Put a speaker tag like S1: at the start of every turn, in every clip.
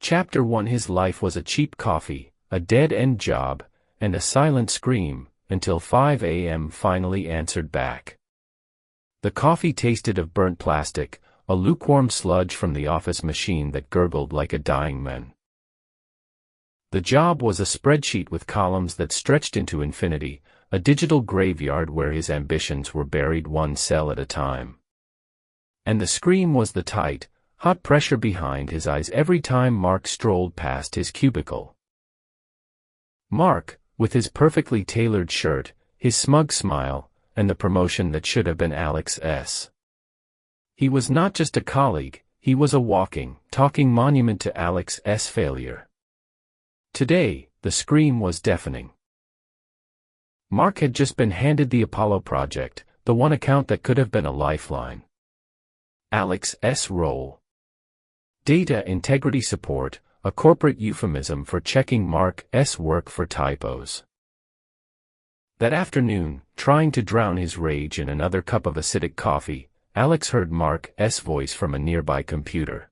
S1: Chapter 1. His life was a cheap coffee, a dead-end job, and a silent scream, until 5 a.m. finally answered back. The coffee tasted of burnt plastic, a lukewarm sludge from the office machine that gurgled like a dying man. The job was a spreadsheet with columns that stretched into infinity, a digital graveyard where his ambitions were buried one cell at a time. And the scream was the tight, hot pressure behind his eyes every time Mark strolled past his cubicle. Mark, with his perfectly tailored shirt, his smug smile, and the promotion that should have been Alex's. He was not just a colleague, he was a walking, talking monument to Alex's failure. Today, the scream was deafening. Mark had just been handed the Apollo project, the one account that could have been a lifeline. Alex's role. Data integrity support, a corporate euphemism for checking Mark's work for typos. That afternoon, trying to drown his rage in another cup of acidic coffee, Alex heard Mark's voice from a nearby computer.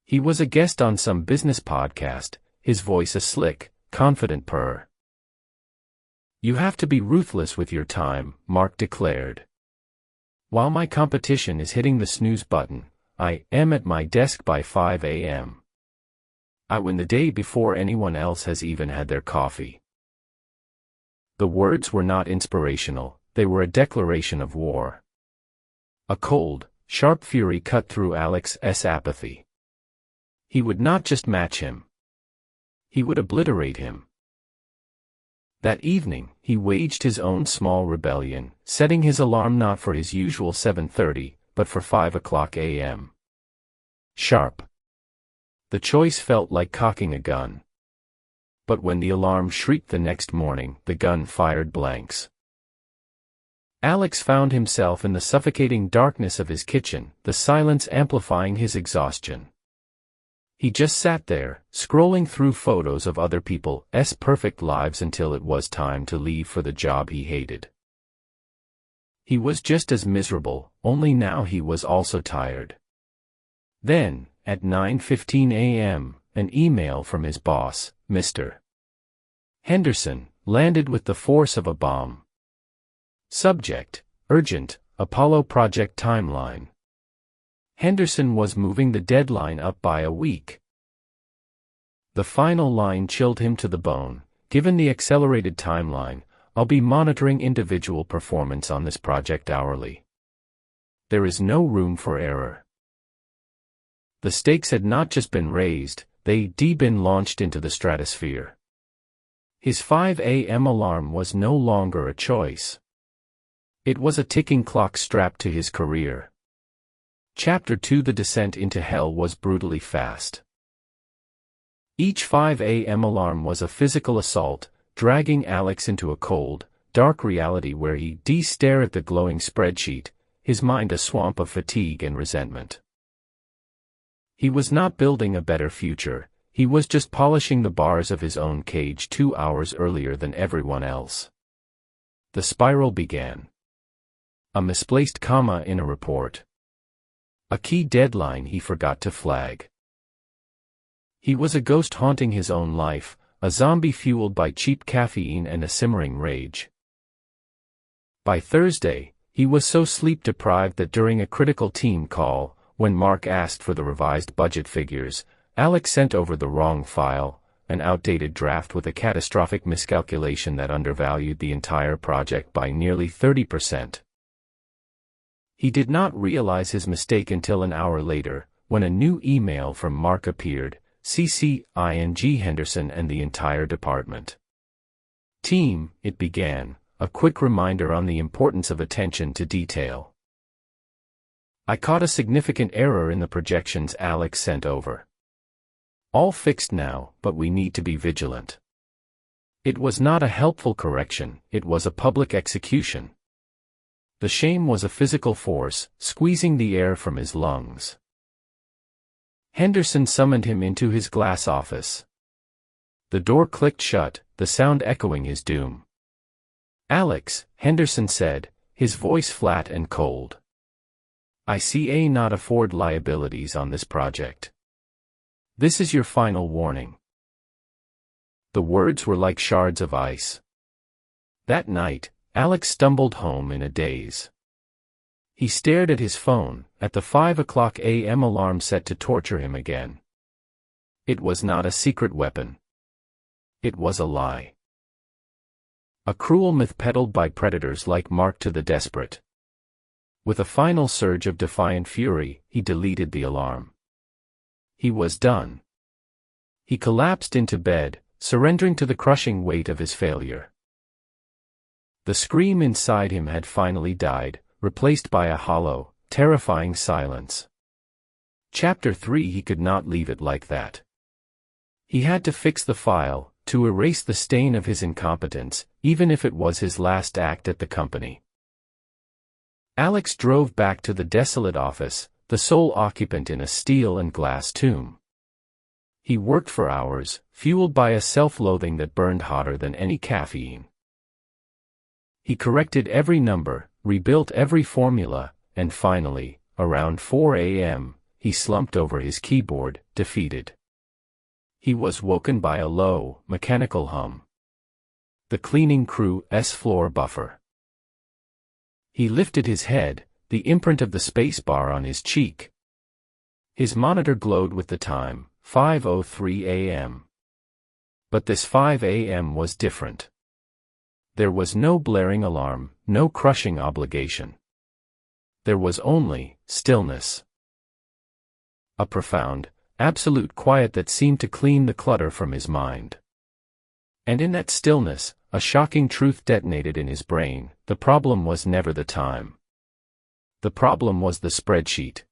S1: He was a guest on some business podcast, his voice a slick, confident purr. "You have to be ruthless with your time," Mark declared. "While my competition is hitting the snooze button, I am at my desk by 5 a.m. I win the day before anyone else has even had their coffee." The words were not inspirational, they were a declaration of war. A cold, sharp fury cut through Alex's apathy. He would not just match him. He would obliterate him. That evening, he waged his own small rebellion, setting his alarm not for his usual 7:30, but for 5 o'clock a.m. Sharp. The choice felt like cocking a gun. But when the alarm shrieked the next morning, the gun fired blanks. Alex found himself in the suffocating darkness of his kitchen, the silence amplifying his exhaustion. He just sat there, scrolling through photos of other people's perfect lives until it was time to leave for the job he hated. He was just as miserable, only now he was also tired. Then, at 9:15 a.m., an email from his boss, Mr. Henderson, landed with the force of a bomb. Subject: Urgent, Apollo Project Timeline. Henderson was moving the deadline up by a week. The final line chilled him to the bone. "Given the accelerated timeline, I'll be monitoring individual performance on this project hourly. There is no room for error." The stakes had not just been raised, they'd been launched into the stratosphere. His 5 a.m. alarm was no longer a choice. It was a ticking clock strapped to his career. Chapter 2. The descent into hell was brutally fast. Each 5 a.m. alarm was a physical assault, dragging Alex into a cold, dark reality where he'd stare at the glowing spreadsheet, his mind a swamp of fatigue and resentment. He was not building a better future, he was just polishing the bars of his own cage 2 hours earlier than everyone else. The spiral began. A misplaced comma in a report. A key deadline he forgot to flag. He was a ghost haunting his own life, a zombie fueled by cheap caffeine and a simmering rage. By Thursday, he was so sleep-deprived that during a critical team call, when Mark asked for the revised budget figures, Alex sent over the wrong file, an outdated draft with a catastrophic miscalculation that undervalued the entire project by nearly 30%. He did not realize his mistake until an hour later, when a new email from Mark appeared, CC ING Henderson and the entire department. "Team," it began, a quick reminder on the importance of attention to detail. "I caught a significant error in the projections Alex sent over. All fixed now, but we need to be vigilant." It was not a helpful correction, it was a public execution. The shame was a physical force, squeezing the air from his lungs. Henderson summoned him into his glass office. The door clicked shut, the sound echoing his doom. "Alex," Henderson said, his voice flat and cold. "I see not afford liabilities on this project. This is your final warning." The words were like shards of ice. That night, Alex stumbled home in a daze. He stared at his phone, at the 5 a.m. alarm set to torture him again. It was not a secret weapon. It was a lie. A cruel myth peddled by predators like Mark to the desperate. With a final surge of defiant fury, he deleted the alarm. He was done. He collapsed into bed, surrendering to the crushing weight of his failure. The scream inside him had finally died, replaced by a hollow, terrifying silence. Chapter 3. He could not leave it like that. He had to fix the file, to erase the stain of his incompetence, even if it was his last act at the company. Alex drove back to the desolate office, the sole occupant in a steel and glass tomb. He worked for hours, fueled by a self-loathing that burned hotter than any caffeine. He corrected every number, rebuilt every formula, and finally, around 4 a.m., he slumped over his keyboard, defeated. He was woken by a low, mechanical hum. The cleaning crew's floor buffer. He lifted his head, the imprint of the spacebar on his cheek. His monitor glowed with the time, 5:03 a.m. But this 5 a.m. was different. There was no blaring alarm, no crushing obligation. There was only stillness. A profound, absolute quiet that seemed to clean the clutter from his mind. And in that stillness, a shocking truth detonated in his brain: the problem was never the time. The problem was the spreadsheet.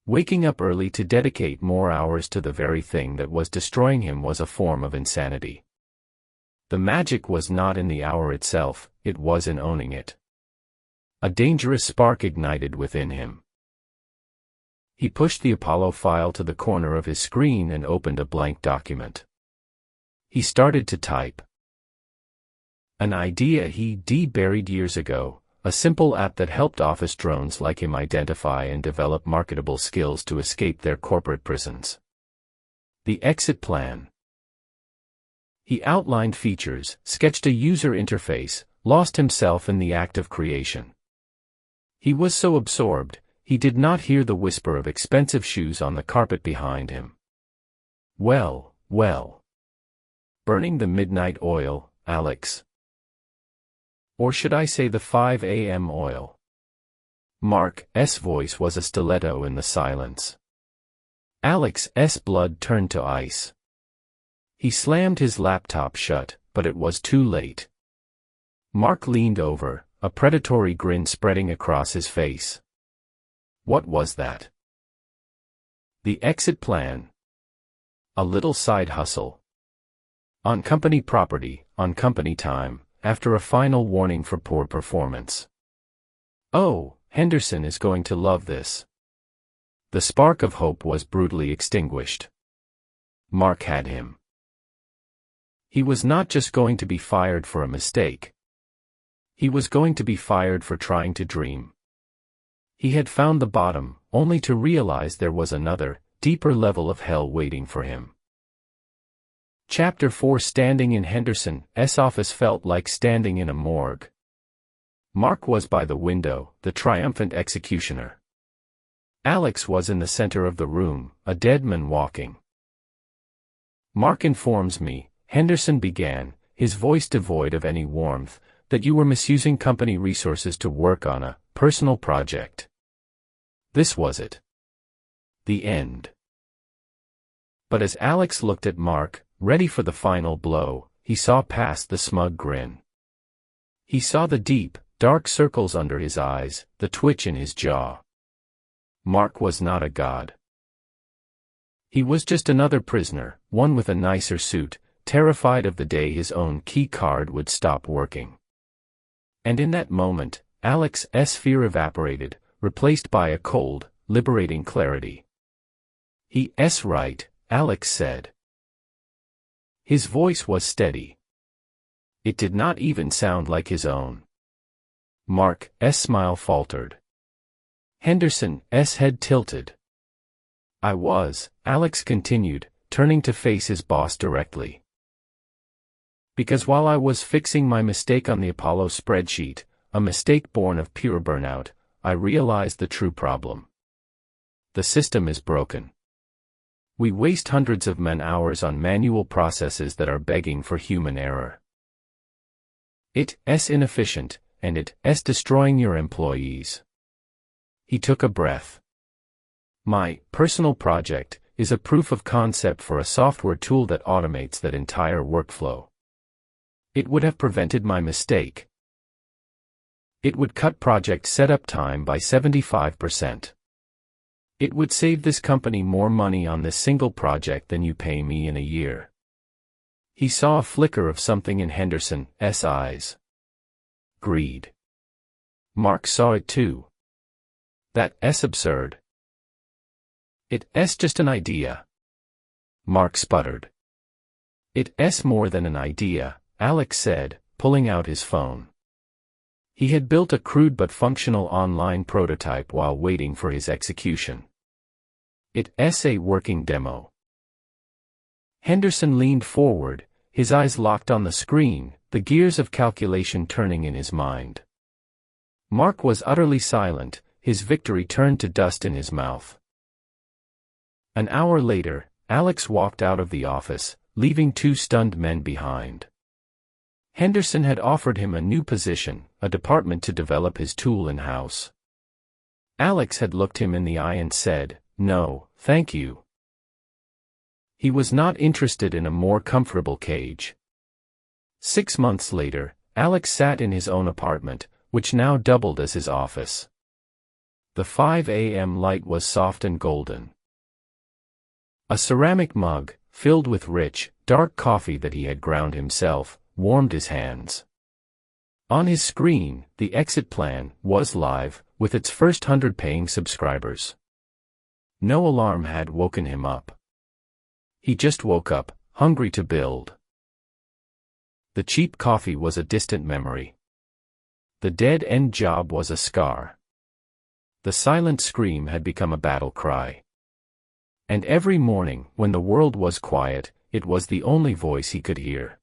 S1: Waking up early to dedicate more hours to the very thing that was destroying him was a form of insanity. The magic was not in the hour itself, it was in owning it. A dangerous spark ignited within him. He pushed the Apollo file to the corner of his screen and opened a blank document. He started to type. An idea he'd buried years ago, a simple app that helped office drones like him identify and develop marketable skills to escape their corporate prisons. The exit plan. He outlined features, sketched a user interface, lost himself in the act of creation. He was so absorbed, he did not hear the whisper of expensive shoes on the carpet behind him. Well. Burning the midnight oil, Alex. Or should I say the 5 a.m. oil? Mark's voice was a stiletto in the silence. Alex's blood turned to ice. He slammed his laptop shut, but it was too late. Mark leaned over, a predatory grin spreading across his face. What was that? The exit plan. A little side hustle. On company property, on company time, after a final warning for poor performance. Oh, Henderson is going to love this. The spark of hope was brutally extinguished. Mark had him. He was not just going to be fired for a mistake. He was going to be fired for trying to dream. He had found the bottom, only to realize there was another, deeper level of hell waiting for him. Chapter 4. Standing in Henderson's office felt like standing in a morgue. Mark was by the window, the triumphant executioner. Alex was in the center of the room, a dead man walking. Mark informs me, Henderson began, his voice devoid of any warmth, that you were misusing company resources to work on a personal project. This was it. The end. But as Alex looked at Mark, ready for the final blow, he saw past the smug grin. He saw the deep, dark circles under his eyes, the twitch in his jaw. Mark was not a god. He was just another prisoner, one with a nicer suit, terrified of the day his own key card would stop working. And in that moment, Alex's fear evaporated, replaced by a cold, liberating clarity. He's right, Alex said. His voice was steady. It did not even sound like his own. Mark's smile faltered. Henderson's head tilted. Alex continued, turning to face his boss directly. Because while I was fixing my mistake on the Apollo spreadsheet, a mistake born of pure burnout, I realized the true problem. The system is broken. We waste hundreds of man-hours on manual processes that are begging for human error. It's inefficient, and it's destroying your employees. He took a breath. My personal project is a proof of concept for a software tool that automates that entire workflow. It would have prevented my mistake. It would cut project setup time by 75%. It would save this company more money on this single project than you pay me in a year. He saw a flicker of something in Henderson's eyes. Greed. Mark saw it too. That's absurd. It's just an idea. Mark sputtered. It's more than an idea, Alex said, pulling out his phone. He had built a crude but functional online prototype while waiting for his execution. It's a working demo. Henderson leaned forward, his eyes locked on the screen, the gears of calculation turning in his mind. Mark was utterly silent, his victory turned to dust in his mouth. An hour later, Alex walked out of the office, leaving two stunned men behind. Henderson had offered him a new position, a department to develop his tool in-house. Alex had looked him in the eye and said, "No, thank you." He was not interested in a more comfortable cage. 6 months later, Alex sat in his own apartment, which now doubled as his office. The 5 a.m. light was soft and golden. A ceramic mug, filled with rich, dark coffee that he had ground himself, warmed his hands. On his screen, the exit plan was live, with its first 100 paying subscribers. No alarm had woken him up. He just woke up, hungry to build. The cheap coffee was a distant memory. The dead-end job was a scar. The silent scream had become a battle cry. And every morning, when the world was quiet, it was the only voice he could hear.